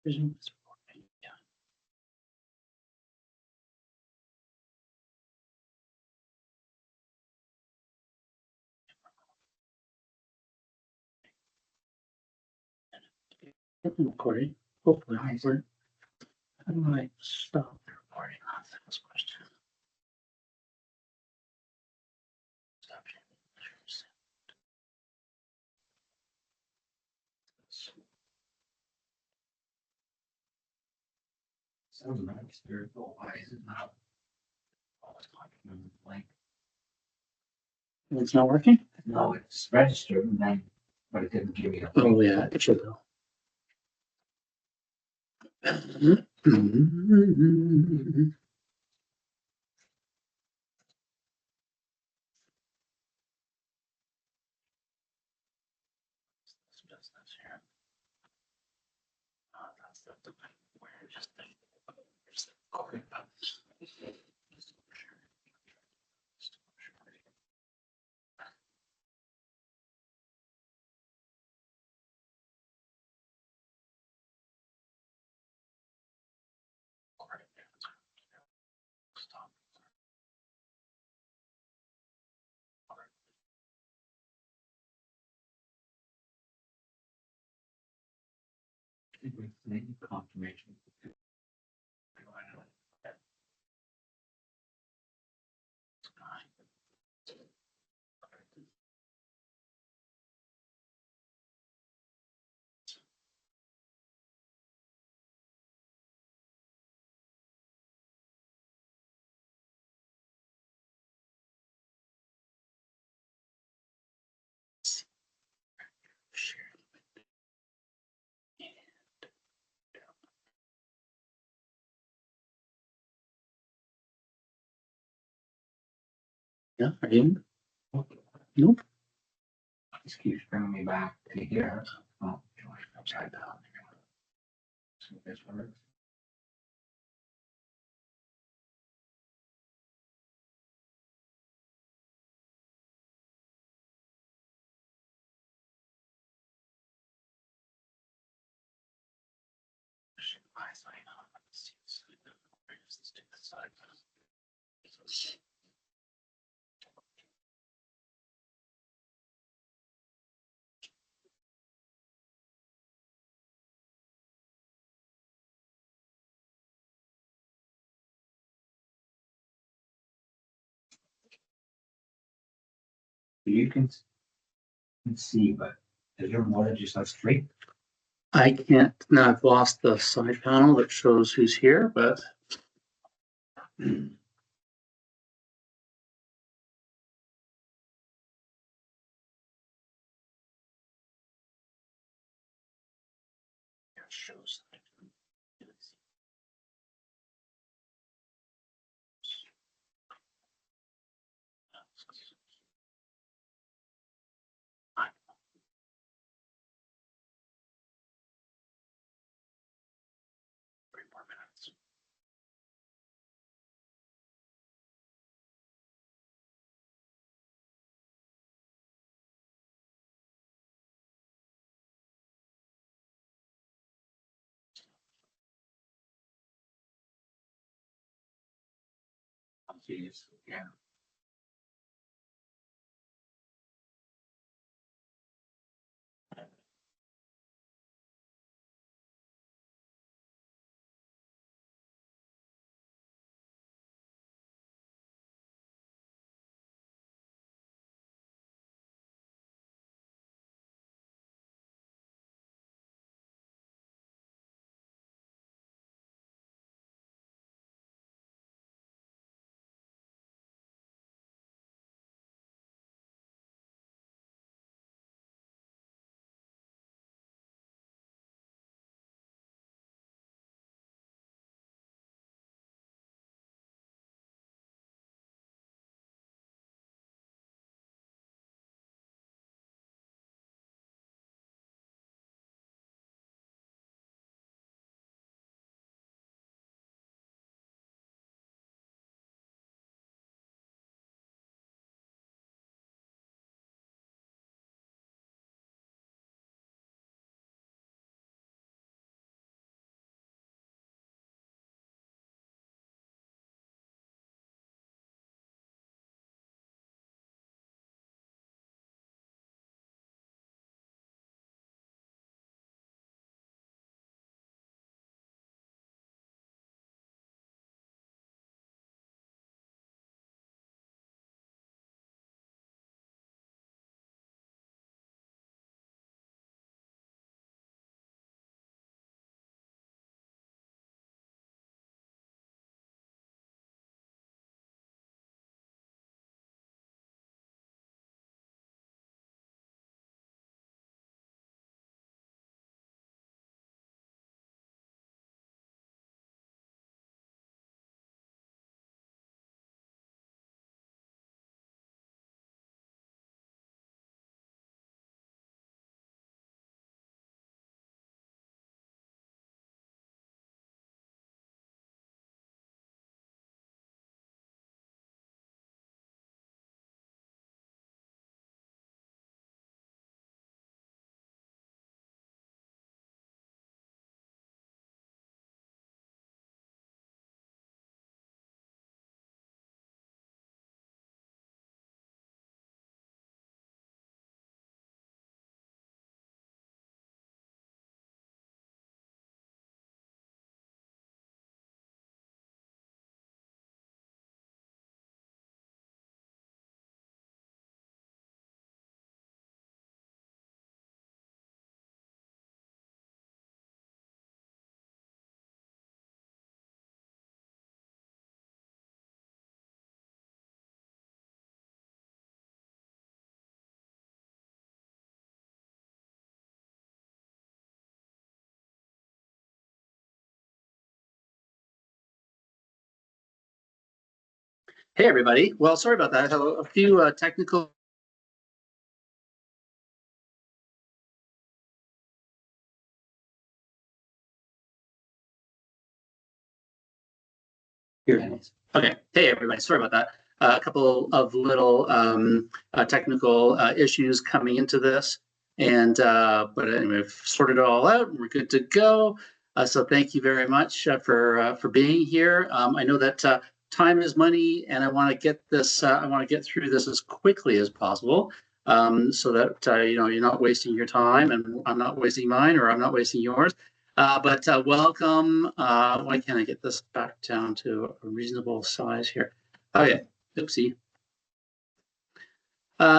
Yeah. Recording. Hopefully, how do I stop the recording? That's the first question. Stop sharing. Sounds nice. Why is it not? Blank. It's not working? No, it's registered and then, but it didn't give me a. Oh, yeah, it should go. Confirmation. Yeah, are you? Nope. This keeps bringing me back to here. Oh, upside down. So this works. You can see, but is your motor just like straight? I can't, now I've lost the side panel that shows who's here, but. It shows. Three more minutes. Jeez, yeah. Hey, everybody. Well, sorry about that. I have a few technical. Here it is. Okay. Hey, everybody. Sorry about that. A couple of little technical issues coming into this. But anyway, we've sorted it all out and we're good to go. So thank you very much for being here. I know that time is money and I want to get this, I want to get through this as quickly as possible. So that, you're not wasting your time and I'm not wasting mine or I'm not wasting yours. But welcome. Why can't I get this back down to a reasonable size here? Okay, oopsie.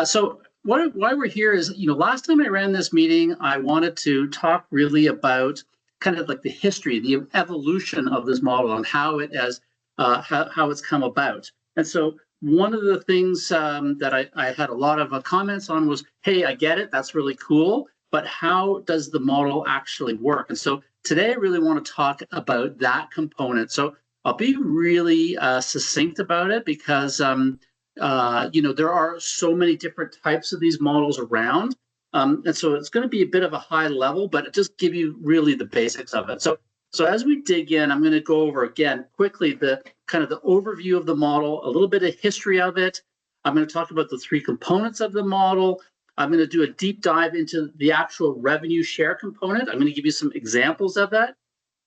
So why we're here is, last time I ran this meeting, I wanted to talk really about kind of like the history, the evolution of this model and how it has, how it's come about. And so one of the things that I had a lot of comments on was, hey, I get it, that's really cool, but how does the model actually work? And so today I really want to talk about that component. So I'll be really succinct about it because there are so many different types of these models around. And so it's going to be a bit of a high level, but just give you really the basics of it. So as we dig in, I'm going to go over again quickly the kind of the overview of the model, a little bit of history of it. I'm going to talk about the three components of the model. I'm going to do a deep dive into the actual revenue share component. I'm going to give you some examples of that. I'm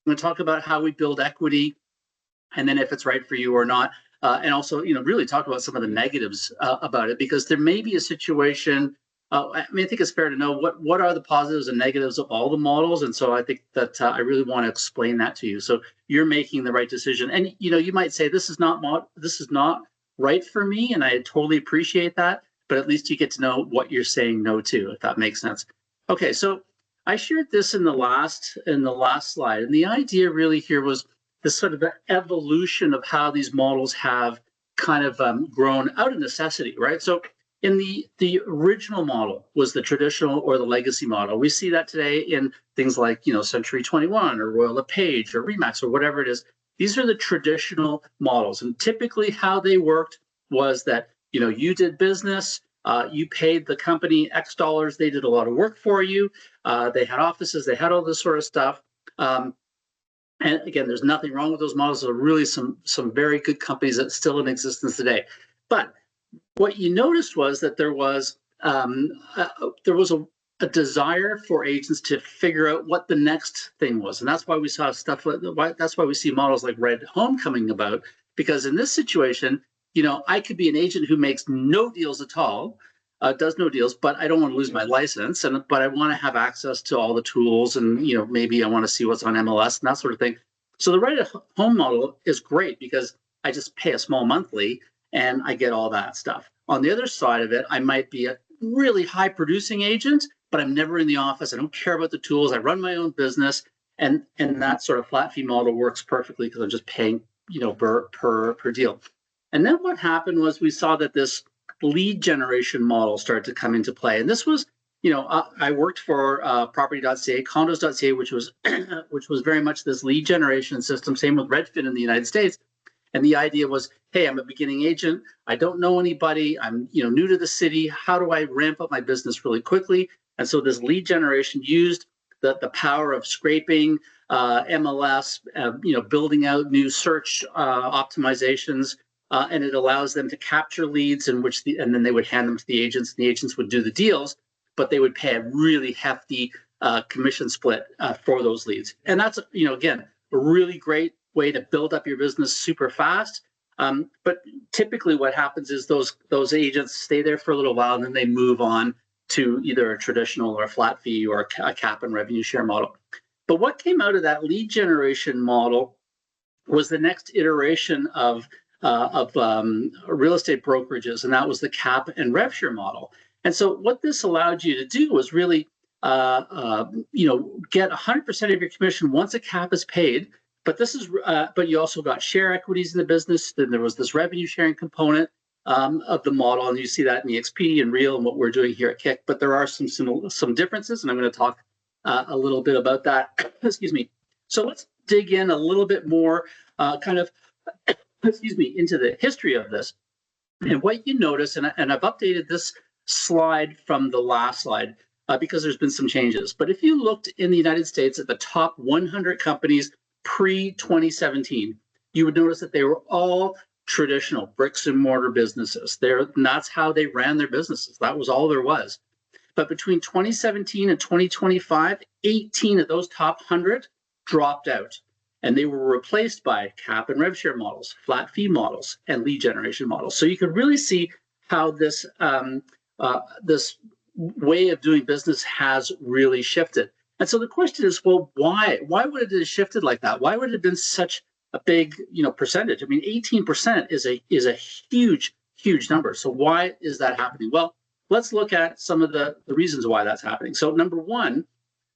going to talk about how we build equity and then if it's right for you or not. And also, really talk about some of the negatives about it, because there may be a situation. I think it's fair to know what are the positives and negatives of all the models, and so I think that I really want to explain that to you, so you're making the right decision. And you might say this is not right for me, and I totally appreciate that. But at least you get to know what you're saying no to, if that makes sense. Okay, so I shared this in the last slide, and the idea really here was this sort of evolution of how these models have kind of grown out of necessity, right? So in the original model was the traditional or the legacy model. We see that today in things like, Century 21 or Royal LePage or Remax or whatever it is. These are the traditional models. And typically how they worked was that, you did business, you paid the company X dollars, they did a lot of work for you, they had offices, they had all this sort of stuff. And again, there's nothing wrong with those models. There are really some very good companies that are still in existence today. But what you noticed was that there was a desire for agents to figure out what the next thing was, and that's why we saw stuff like that's why we see models like Red Home coming about. Because in this situation, I could be an agent who makes no deals at all, does no deals, but I don't want to lose my license, but I want to have access to all the tools, and maybe I want to see what's on MLS and that sort of thing. So the Right at Home model is great because I just pay a small monthly and I get all that stuff. On the other side of it, I might be a really high producing agent, but I'm never in the office. I don't care about the tools. I run my own business, and that sort of flat fee model works perfectly because I'm just paying per deal. And then what happened was we saw that this lead generation model started to come into play. And this was, I worked for property.ca, condos.ca, which was very much this lead generation system. Same with Redfin in the United States. And the idea was, hey, I'm a beginning agent. I don't know anybody. I'm new to the city. How do I ramp up my business really quickly? And so this lead generation used the power of scraping, MLS, building out new search optimizations. And it allows them to capture leads and then they would hand them to the agents, and the agents would do the deals, but they would pay a really hefty commission split for those leads. And that's, again, a really great way to build up your business super fast. But typically what happens is those agents stay there for a little while and then they move on to either a traditional or a flat fee or a cap and revenue share model. But what came out of that lead generation model was the next iteration of real estate brokerages, and that was the cap and rev share model. And so what this allowed you to do was really, get 100% of your commission once a cap is paid. But but you also got share equities in the business. Then there was this revenue sharing component of the model, and you see that in EXP and Real and what we're doing here at Kick. But there are some differences, and I'm going to talk a little bit about that. Excuse me. So let's dig in a little bit more, into the history of this. And what you notice, and I've updated this slide from the last slide because there's been some changes. But if you looked in the United States at the top 100 companies pre-2017, you would notice that they were all traditional bricks and mortar businesses. And that's how they ran their businesses. That was all there was. But between 2017 and 2025, 18 of those top 100 dropped out. And they were replaced by cap and rev share models, flat fee models, and lead generation models. So you could really see how this this way of doing business has really shifted. And so the question is, well, why? Why would it have shifted like that? Why would it have been such a big, percentage? I mean, 18% is a huge number. So why is that happening? Well, let's look at some of the reasons why that's happening. So number one,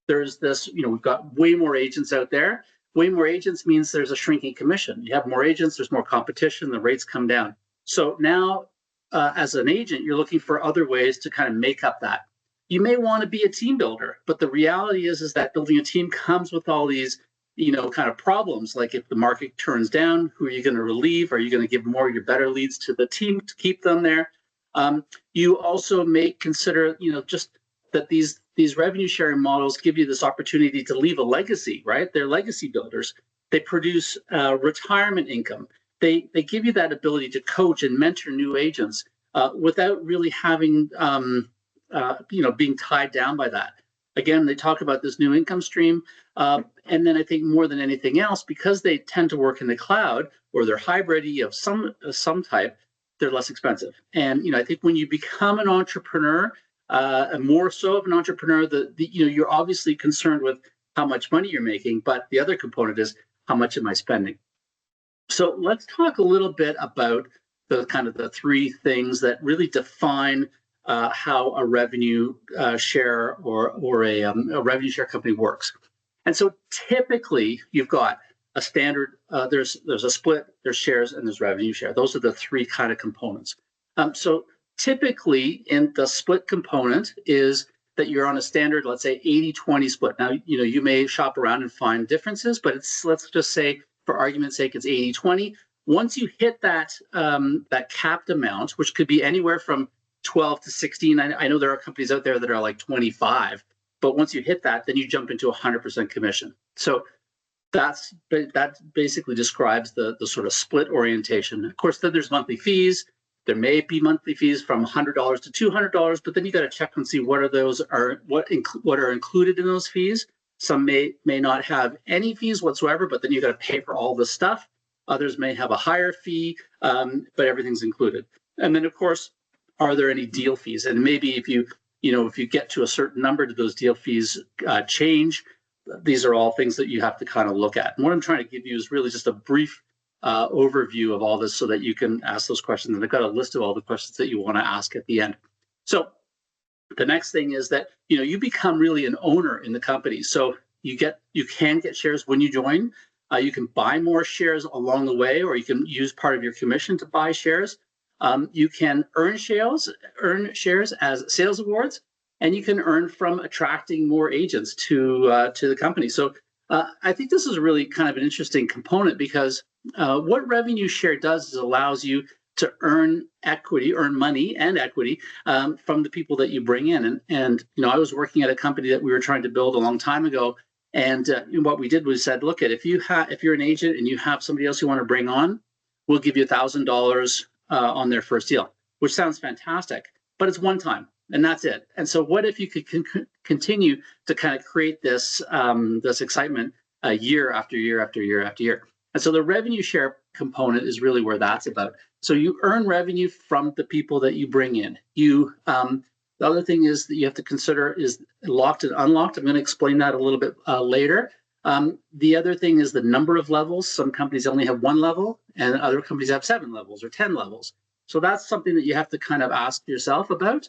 there's this, we've got way more agents out there. Way more agents means there's a shrinking commission. You have more agents, there's more competition, the rates come down. So now, as an agent, you're looking for other ways to kind of make up that. You may want to be a team builder, but the reality is that building a team comes with all these, kind of problems. Like if the market turns down, who are you going to relieve? Are you going to give more of your better leads to the team to keep them there? You also may consider, just that these revenue sharing models give you this opportunity to leave a legacy, right? They're legacy builders. They produce retirement income. They give you that ability to coach and mentor new agents without really having, being tied down by that. Again, they talk about this new income stream. And then I think more than anything else, because they tend to work in the cloud or they're hybrid of some type, they're less expensive. And, I think when you become an entrepreneur, and more so of an entrepreneur, you're obviously concerned with how much money you're making, but the other component is how much am I spending? So let's talk a little bit about the kind of the three things that really define how a revenue share or a revenue share company works. And so typically you've got a standard, there's a split, there's shares, and there's revenue share. Those are the three kind of components. So typically in the split component is that you're on a standard, let's say 80-20 split. Now, you may shop around and find differences, but let's just say for argument's sake, it's 80-20. Once you hit that capped amount, which could be anywhere from 12 to 16, I know there are companies out there that are like 25, but once you hit that, then you jump into 100% commission. So that basically describes the sort of split orientation. Of course, then there's monthly fees. There may be monthly fees from $100 to $200, but then you got to check and see what are included in those fees. Some may not have any fees whatsoever, but then you got to pay for all the stuff. Others may have a higher fee, but everything's included. And then, of course, are there any deal fees? And maybe if you get to a certain number, do those deal fees change? These are all things that you have to kind of look at. And what I'm trying to give you is really just a brief overview of all this so that you can ask those questions. And I've got a list of all the questions that you want to ask at the end. So the next thing is that you become really an owner in the company. So you can get shares when you join. You can buy more shares along the way, or you can use part of your commission to buy shares. You can earn shares as sales awards, and you can earn from attracting more agents to the company. So I think this is really kind of an interesting component because what revenue share does is allows you to earn money and equity from the people that you bring in. And I was working at a company that we were trying to build a long time ago. And what we did was said, look, if you're an agent and you have somebody else you want to bring on, we'll give you $1,000 on their first deal, which sounds fantastic, but it's one time and that's it. And so what if you could continue to kind of create this excitement year after year after year after year? And so the revenue share component is really where that's about. So you earn revenue from the people that you bring in. The other thing is that you have to consider is locked and unlocked. I'm going to explain that a little bit later. The other thing is the number of levels. Some companies only have one level, and other companies have 7 levels or 10 levels. So that's something that you have to kind of ask yourself about.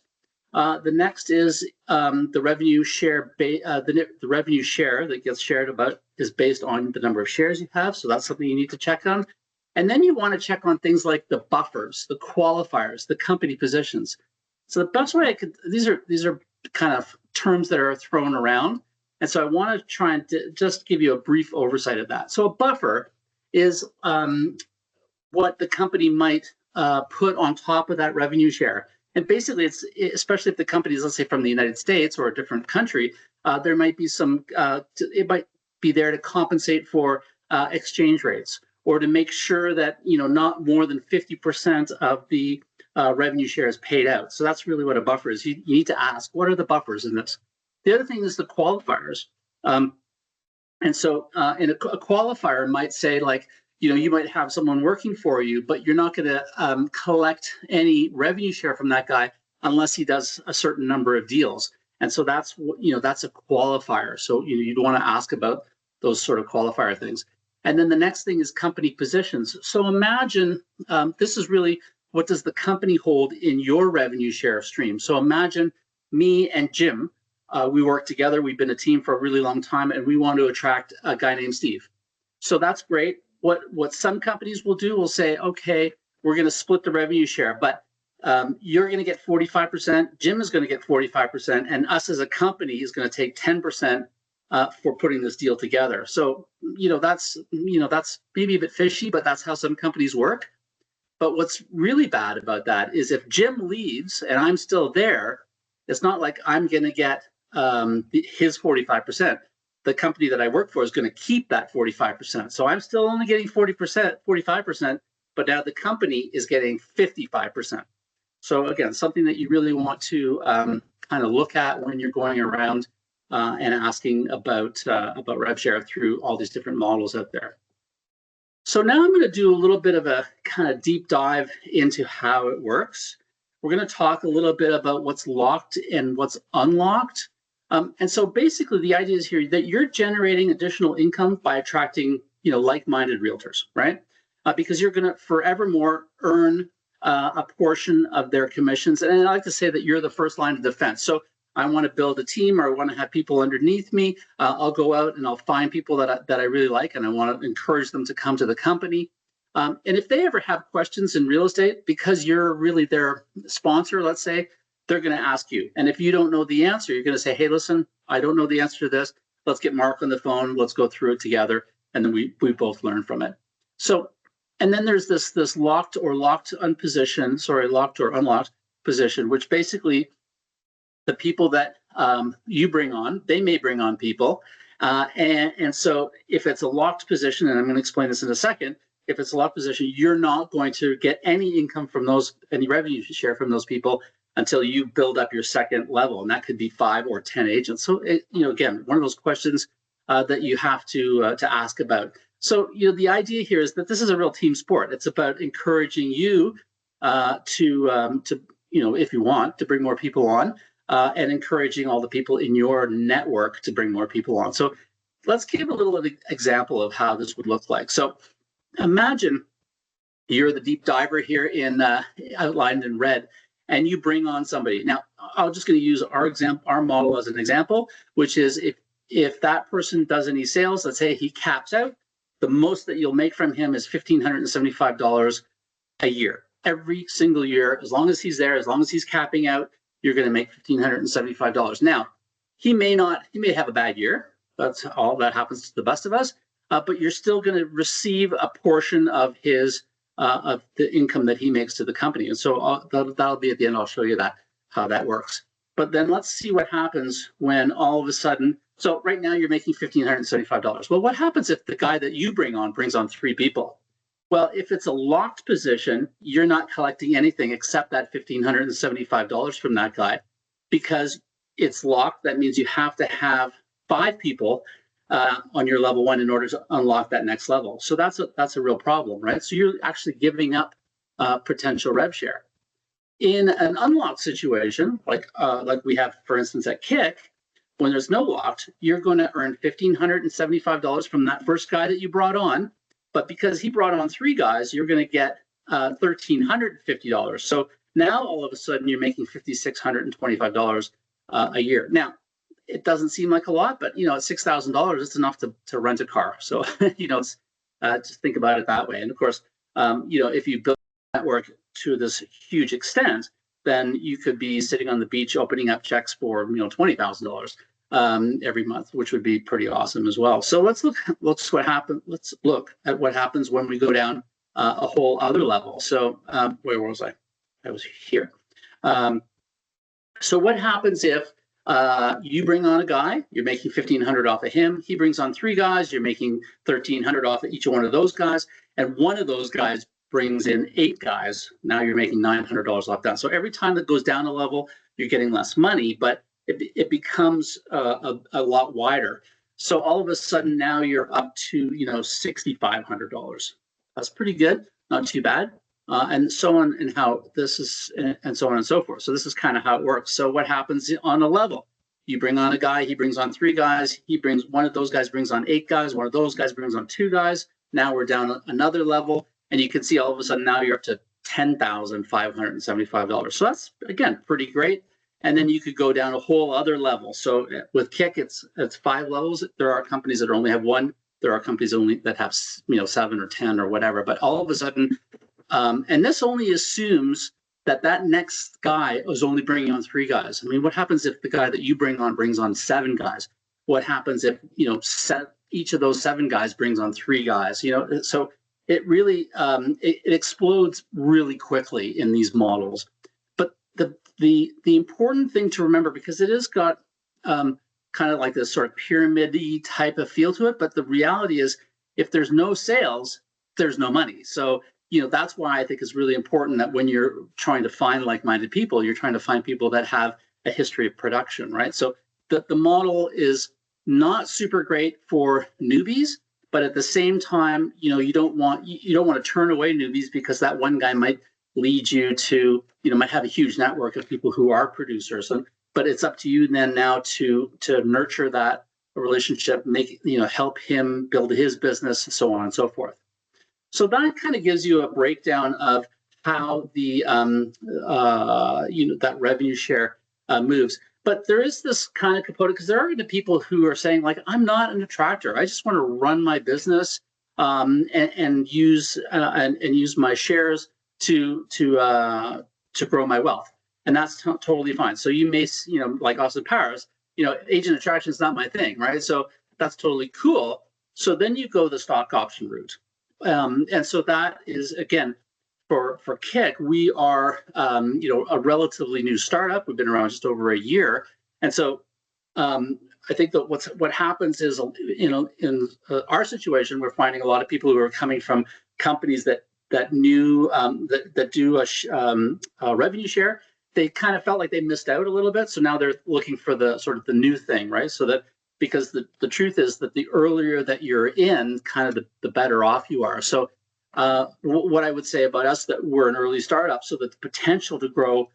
The next is the revenue share. The revenue share that gets shared about is based on the number of shares you have. So that's something you need to check on. And then you want to check on things like the buffers, the qualifiers, the company positions. So the best way these are kind of terms that are thrown around. And so I want to try and just give you a brief oversight of that. So a buffer is what the company might put on top of that revenue share. And basically, it's especially if the company is, let's say, from the United States or a different country, there might be some. It might be there to compensate for exchange rates, or to make sure that not more than 50% of the revenue share is paid out. So that's really what a buffer is. You need to ask, what are the buffers in this? The other thing is the qualifiers. And so in a qualifier might say, like, you might have someone working for you, but you're not going to collect any revenue share from that guy unless he does a certain number of deals. And so that's that's a qualifier. So you'd want to ask about those sort of qualifier things. And then the next thing is company positions. So imagine this is really, what does the company hold in your revenue share stream? So imagine me and Jim, we work together. We've been a team for a really long time, and we want to attract a guy named Steve. So that's great. What some companies will do will say, okay, we're going to split the revenue share, but you're going to get 45%, Jim is going to get 45%, and us as a company is going to take 10% for putting this deal together. So that's maybe a bit fishy, but that's how some companies work. But what's really bad about that is if Jim leaves and I'm still there, it's not like I'm going to get his 45%. The company that I work for is going to keep that 45%. So I'm still only getting 45%, but now the company is getting 55%. So again, something that you really want to kind of look at when you're going around and asking about rev share through all these different models out there. So now I'm going to do a little bit of a kind of deep dive into how it works. We're going to talk a little bit about what's locked and what's unlocked. And so basically the idea is here that you're generating additional income by attracting, like-minded realtors, right? Because you're going to forevermore earn a portion of their commissions. And I like to say that you're the first line of defense. So I want to build a team, or I want to have people underneath me. I'll go out and I'll find people that I really like, and I want to encourage them to come to the company. And if they ever have questions in real estate, because you're really their sponsor, let's say, they're going to ask you. And if you don't know the answer, you're going to say, hey, listen, I don't know the answer to this. Let's get Mark on the phone. Let's go through it together. And then we both learn from it. So, and then there's this locked or unlocked position, which basically the people that you bring on, they may bring on people. And so if it's a locked position, and I'm going to explain this in a second, if it's a locked position, you're not going to get any income from any revenue share from those people until you build up your second level. And that could be 5 or 10 agents. So, again, one of those questions that you have to ask about. So, the idea here is that this is a real team sport. It's about encouraging you to if you want, to bring more people on, and encouraging all the people in your network to bring more people on. So let's give a little example of how this would look like. So imagine you're the deep diver here outlined in red, and you bring on somebody. Now, I'm just going to use our model as an example, which is if that person does any sales, let's say he caps out, the most that you'll make from him is $1,575 a year. Every single year, as long as he's there, as long as he's capping out, you're going to make $1,575. Now, he may have a bad year. That's all that happens to the best of us. But you're still going to receive a portion of his of the income that he makes to the company. And so that'll be at the end. I'll show you how that works. But then let's see what happens when all of a sudden. So right now you're making $1,575. Well, what happens if the guy that you bring on brings on 3 people? Well, if it's a locked position, you're not collecting anything except that $1,575 from that guy, because it's locked. That means you have to have 5 people on your level 1 in order to unlock that next level. So that's a real problem, right? So you're actually giving up potential rev share. In an unlocked situation, like we have, for instance, at Kick, when there's no locked, you're going to earn $1,575 from that first guy that you brought on. But because he brought on 3 guys, you're going to get $1,350. So now all of a sudden you're making $5,625 a year. Now, it doesn't seem like a lot, but at $6,000, it's enough to rent a car. So it's, just think about it that way. And of course, if you build a network to this huge extent, then you could be sitting on the beach opening up checks for $20,000 every month, which would be pretty awesome as well. So let's look at what happens when we go down a whole other level. So where was I? I was here. So what happens if you bring on a guy, you're making 1,500 off of him. He brings on 3 guys, you're making 1,300 off of each one of those guys. And one of those guys brings in 8 guys. Now you're making $900 off that. So every time that goes down a level, you're getting less money, but it becomes a lot wider. So all of a sudden now you're up to, $6,500. That's pretty good, not too bad. And so on, and how this is, and so on and so forth. So this is kind of how it works. So what happens on a level? You bring on a guy, he brings on 3 guys, one of those guys brings on 8 guys, one of those guys brings on 2 guys. Now we're down another level, and you can see all of a sudden now you're up to $10,575. So that's, again, pretty great. And then you could go down a whole other level. So with Kick, it's 5 levels. There are companies that only have 1. There are companies only that have 7 or 10 or whatever. But all of a sudden, and this only assumes that next guy is only bringing on 3 guys. I mean, what happens if the guy that you bring on brings on 7 guys? What happens if each of those 7 guys brings on 3 guys? So it really it explodes really quickly in these models. But the important thing to remember, because it has got kind of like this sort of pyramid-y type of feel to it, but the reality is, if there's no sales, there's no money. So that's why I think it's really important that when you're trying to find like-minded people, you're trying to find people that have a history of production, right? So the model is not super great for newbies, but at the same time, you don't want to turn away newbies, because that one guy might lead you to, might have a huge network of people who are producers. But it's up to you then now to nurture that relationship, help him build his business, and so on and so forth. So that kind of gives you a breakdown of how the that revenue share moves. But there is this kind of component, because there are going to be people who are saying, like, I'm not an attractor. I just want to run my business and use my shares to grow my wealth, and that's totally fine. So you may, like Austin Powers, agent attraction is not my thing, right? So that's totally cool. So then you go the stock option route. And so that is, again, for Kick, we are a relatively new startup. We've been around just over a year, and so I think that what happens is, in our situation, we're finding a lot of people who are coming from companies that do a revenue share. They kind of felt like they missed out a little bit, so now they're looking for the sort of the new thing, right? So that, because the truth is that the earlier that you're in, kind of the better off you are. So what I would say about us, that we're an early startup, so that the potential to grow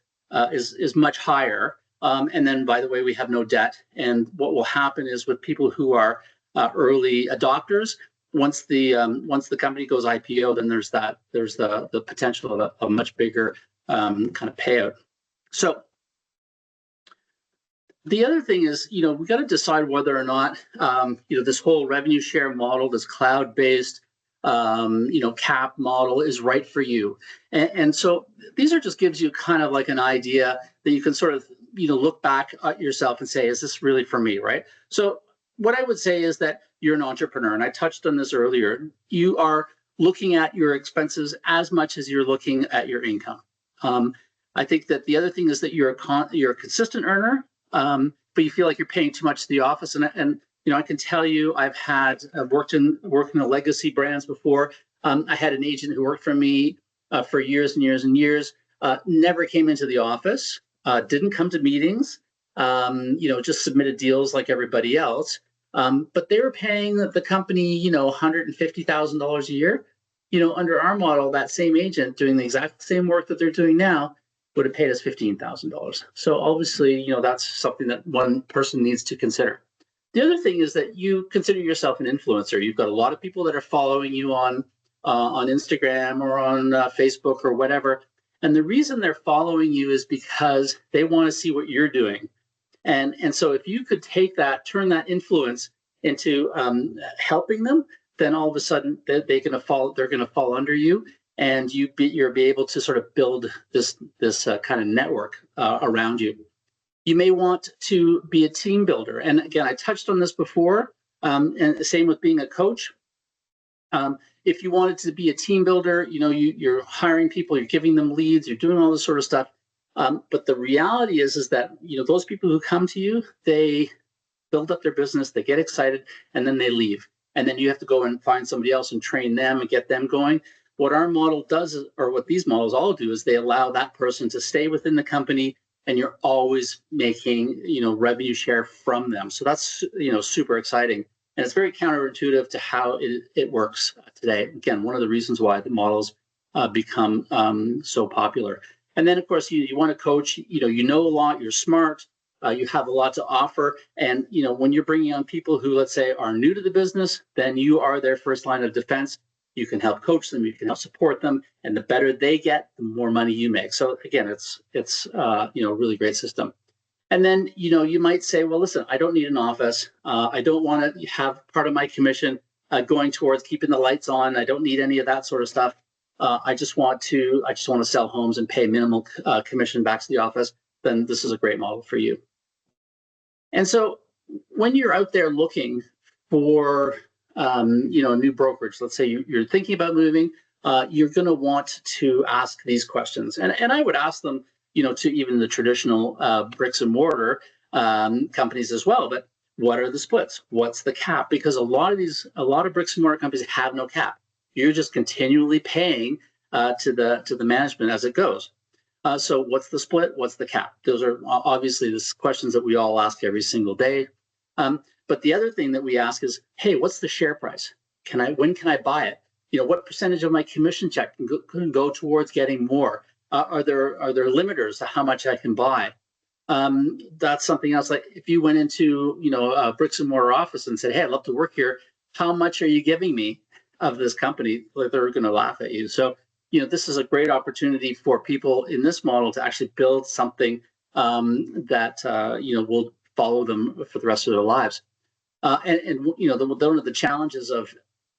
is much higher. And then, by the way, we have no debt. And what will happen is, with people who are early adopters, once the company goes IPO, then there's the potential of a much bigger kind of payout. So the other thing is, we got to decide whether or not, this whole revenue share model, this cloud-based, cap model is right for you. And so these are just gives you kind of like an idea that you can sort of, look back at yourself and say, is this really for me, right? So what I would say is that you're an entrepreneur, and I touched on this earlier. You are looking at your expenses as much as you're looking at your income. I think that the other thing is that you're a consistent earner, but you feel like you're paying too much to the office. And I can tell you, I've worked in the legacy brands before. I had an agent who worked for me for years and years and years, never came into the office, didn't come to meetings, just submitted deals like everybody else. But they were paying the company, $150,000 a year. Under our model, that same agent doing the exact same work that they're doing now would have paid us $15,000. So obviously, that's something that one person needs to consider. The other thing is that you consider yourself an influencer. You've got a lot of people that are following you on Instagram or on Facebook or whatever. And the reason they're following you is because they want to see what you're doing. And so if you could take that, turn that influence into helping them, then all of a sudden they're going to fall under you, and you'll be able to sort of build this kind of network around you. You may want to be a team builder. And again, I touched on this before, and the same with being a coach. if you wanted to be a team builder, you're hiring people, you're giving them leads, you're doing all this sort of stuff. But the reality is that, those people who come to you, they build up their business, they get excited, and then they leave. And then you have to go and find somebody else and train them and get them going. What our model does, or what these models all do, is they allow that person to stay within the company, and you're always making, revenue share from them. So that's, super exciting. And it's very counterintuitive to how it works today. Again, one of the reasons why the models become so popular. And then, of course, you want to coach, you know a lot, you're smart, you have a lot to offer. And, when you're bringing on people who, let's say, are new to the business, then you are their first line of defense. You can help coach them, you can help support them, and the better they get, the more money you make. So again, it's a really great system. And then, you might say, well, listen, I don't need an office. I don't want to have part of my commission going towards keeping the lights on. I don't need any of that sort of stuff. I just want to sell homes and pay minimal commission back to the office. Then this is a great model for you. And so when you're out there looking for a new brokerage, let's say you're thinking about moving, you're going to want to ask these questions. And I would ask them, to even the traditional bricks and mortar companies as well. But what are the splits? What's the cap? Because a lot of bricks and mortar companies have no cap. You're just continually paying to the management as it goes. So what's the split? What's the cap? Those are obviously the questions that we all ask every single day. But the other thing that we ask is, hey, what's the share price? When can I buy it? What percentage of my commission check can go towards getting more? Are there limiters to how much I can buy? That's something else. Like if you went into a bricks and mortar office and said, hey, I'd love to work here. How much are you giving me of this company? They're going to laugh at you. So this is a great opportunity for people in this model to actually build something that will follow them for the rest of their lives. And one of the challenges of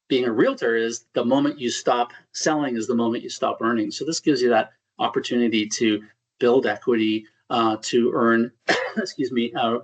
being a realtor is the moment you stop selling is the moment you stop earning. So this gives you that opportunity to build equity, to earn,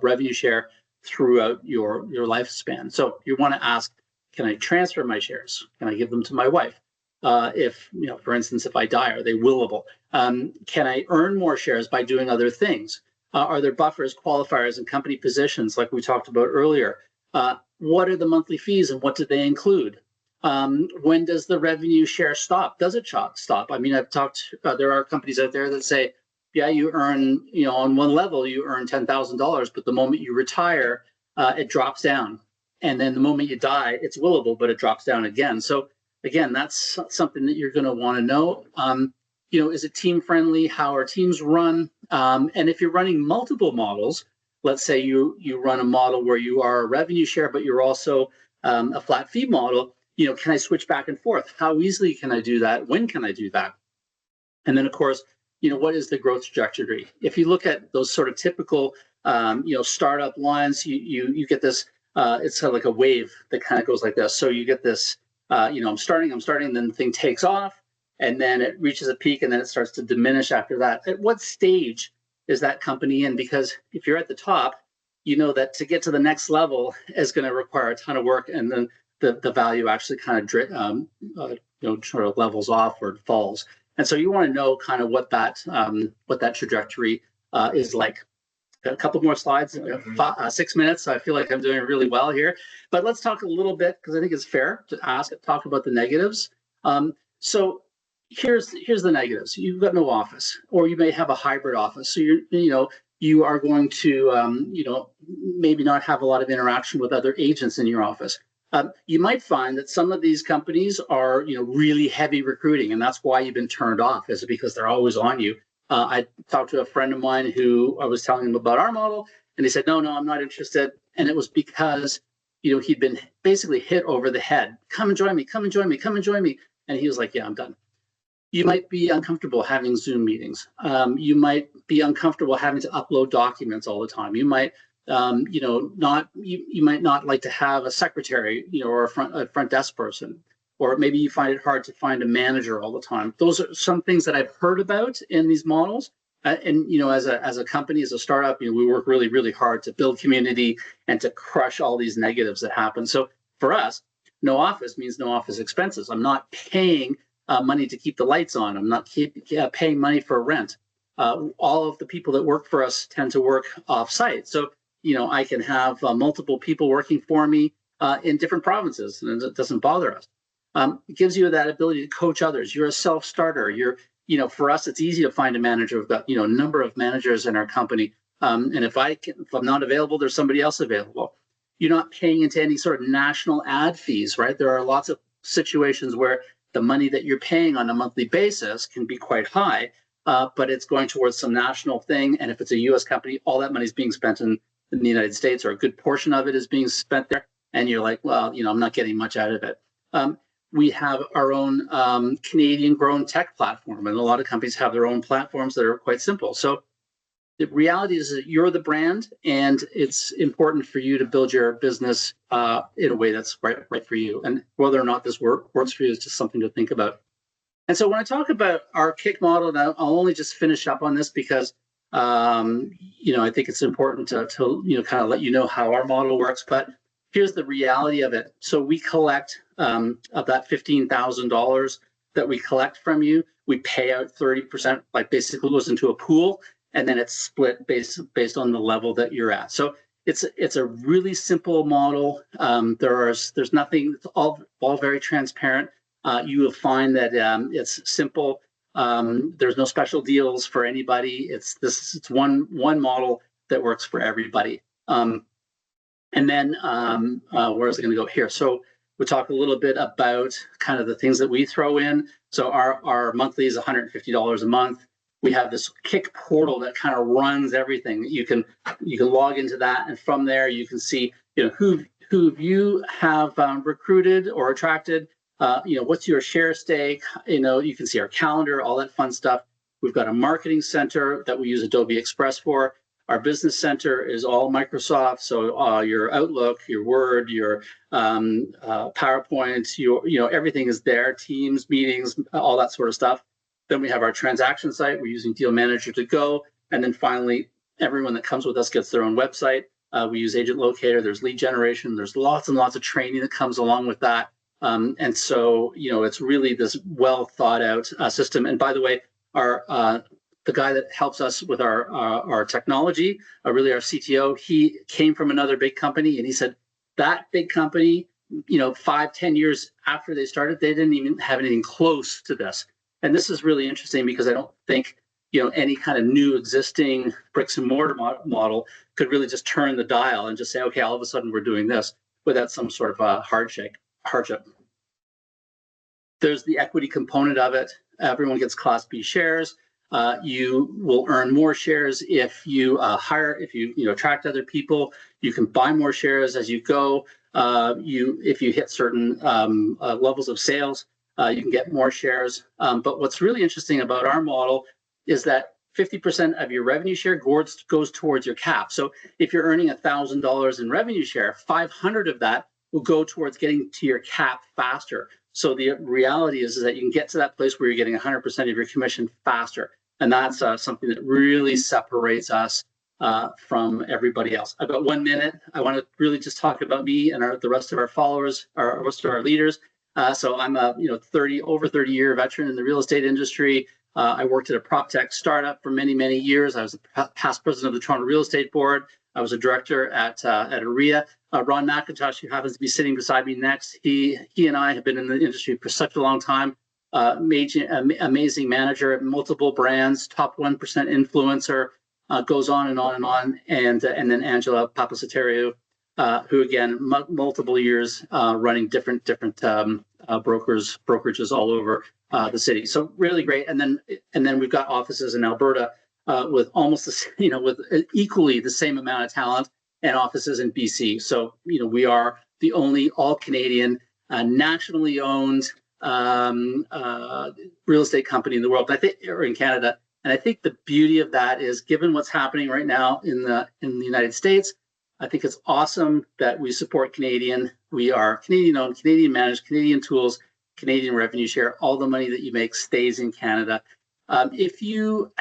revenue share throughout your lifespan. So you want to ask, can I transfer my shares? Can I give them to my wife? If, for instance, if I die, are they willable? Can I earn more shares by doing other things? Are there buffers, qualifiers, and company positions like we talked about earlier? What are the monthly fees and what do they include? When does the revenue share stop? Does it stop? I mean, I've talked, there are companies out there that say, yeah, you earn, on one level, you earn $10,000, but the moment you retire, it drops down. And then the moment you die, it's willable, but it drops down again. So again, that's something that you're going to want to know. Is it team friendly? How are teams run? And if you're running multiple models, let's say you run a model where you are a revenue share, but you're also a flat fee model, can I switch back and forth? How easily can I do that? When can I do that? And then, of course, what is the growth trajectory? If you look at those sort of typical, startup lines, you get this, it's kind of like a wave that kind of goes like this. So you get this, I'm starting, then the thing takes off, and then it reaches a peak, and then it starts to diminish after that. At what stage is that company in? Because if you're at the top, you know that to get to the next level is going to require a ton of work, and then the value actually kind of sort of levels off or falls. And so you want to know kind of what that trajectory is like. Got a couple more slides, 6 minutes. So I feel like I'm doing really well here. But let's talk a little bit, because I think it's fair to talk about the negatives. So here's the negatives. You've got no office, or you may have a hybrid office. So you are going to maybe not have a lot of interaction with other agents in your office. You might find that some of these companies are really heavy recruiting, and that's why you've been turned off, is because they're always on you. I talked to a friend of mine who I was telling him about our model, and he said, no, I'm not interested. And it was because he'd been basically hit over the head. Come and join me, come and join me, come and join me. And he was like, yeah, I'm done. You might be uncomfortable having Zoom meetings. You might be uncomfortable having to upload documents all the time. You might you might not like to have a secretary, or a front desk person, or maybe you find it hard to find a manager all the time. Those are some things that I've heard about in these models. And as a company, as a startup, we work really, really hard to build community and to crush all these negatives that happen. So for us, no office means no office expenses. I'm not paying money to keep the lights on. I'm not paying money for rent. All of the people that work for us tend to work off-site. So, I can have multiple people working for me in different provinces, and it doesn't bother us. It gives you that ability to coach others. You're a self-starter. For us, it's easy to find a manager. We've got, a number of managers in our company. And if I'm not available, there's somebody else available. You're not paying into any sort of national ad fees, right? There are lots of situations where the money that you're paying on a monthly basis can be quite high, but it's going towards some national thing. And if it's a U.S. company, all that money is being spent in the United States, or a good portion of it is being spent there. And you're like, well, I'm not getting much out of it. We have our own Canadian-grown tech platform, and a lot of companies have their own platforms that are quite simple. So the reality is that you're the brand, and it's important for you to build your business in a way that's right for you. And whether or not this works for you is just something to think about. And so when I talk about our kick model, now I'll only just finish up on this because I think it's important to kind of let you know how our model works. But here's the reality of it. So we collect of that $15,000 that we collect from you, we pay out 30%, like basically goes into a pool, and then it's split based on the level that you're at. So it's a really simple model. There's nothing. It's all very transparent. You will find that it's simple. There's no special deals for anybody. It's one model that works for everybody. And then where is it going to go here? So we'll talk a little bit about kind of the things that we throw in. So our monthly is $150 a month. We have this Kick portal that kind of runs everything. You can log into that, and from there you can see who you have recruited or attracted. What's your share stake? You can see our calendar, all that fun stuff. We've got a marketing center that we use Adobe Express for. Our business center is all Microsoft, so your Outlook, your Word, your PowerPoint, everything is there. Teams, meetings, all that sort of stuff. Then we have our transaction site. We're using Deal Manager to go, and then finally, everyone that comes with us gets their own website. We use Agent Locator. There's lead generation. There's lots and lots of training that comes along with that. And so, it's really this well thought out system. And by the way, the guy that helps us with our technology, really our CTO, he came from another big company, and he said that big company, 5-10 years after they started, they didn't even have anything close to this. And this is really interesting because I don't think any kind of new existing bricks and mortar model could really just turn the dial and just say, okay, all of a sudden we're doing this without some sort of hardship. There's the equity component of it. Everyone gets Class B shares. You will earn more shares if you if you attract other people. You can buy more shares as you go. If you hit certain levels of sales, you can get more shares. But what's really interesting about our model is that 50% of your revenue share goes towards your cap. So if you're earning $1,000 in revenue share, 500 of that will go towards getting to your cap faster. So the reality is that you can get to that place where you're getting 100% of your commission faster. And that's something that really separates us from everybody else. I've got 1 minute. I want to really just talk about me and the rest of our followers, the rest of our leaders. So I'm a over 30-year veteran in the real estate industry. I worked at a prop tech startup for many, many years. I was the past president of the Toronto Real Estate Board. I was a director at AREA. Ron McIntosh, who happens to be sitting beside me next, he and I have been in the industry for such a long time. Amazing manager at multiple brands, top 1% influencer, goes on and on and on. And then Angela Papasateriou, who again, multiple years running different brokerages all over the city. So really great. And then we've got offices in Alberta with almost with equally the same amount of talent, and offices in BC. So we are the only all Canadian, nationally owned real estate company in the world. I think, or in Canada. And I think the beauty of that is, given what's happening right now in the United States, I think it's awesome that we support Canadian. We are Canadian owned, Canadian managed, Canadian tools, Canadian revenue share. All the money that you make stays in Canada. If you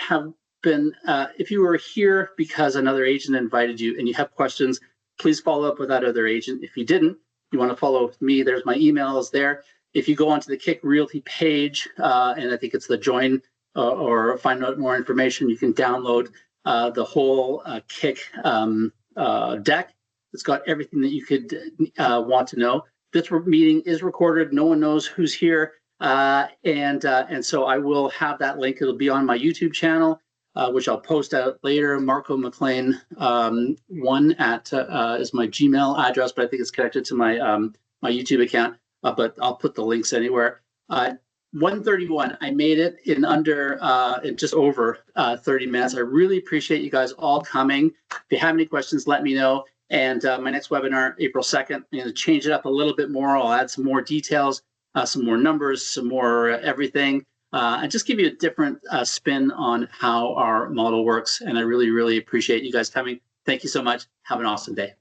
were here because another agent invited you and you have questions, please follow up with that other agent. If you didn't, you want to follow me, there's my email is there. If you go onto the Kick Realty page, and I think it's the join or find out more information, you can download the whole Kick deck. It's got everything that you could want to know. This meeting is recorded. No one knows who's here. And so I will have that link. It'll be on my YouTube channel, which I'll post out later. Marco McLean 1 at is my Gmail address, but I think it's connected to my my YouTube account. But I'll put the links anywhere. 1:31. I made it in under in just over 30 minutes. I really appreciate you guys all coming. If you have any questions, let me know. And my next webinar, April 2nd, I'm going to change it up a little bit more. I'll add some more details, some more numbers, some more everything, and just give you a different spin on how our model works. And I really, really appreciate you guys coming. Thank you so much. Have an awesome day.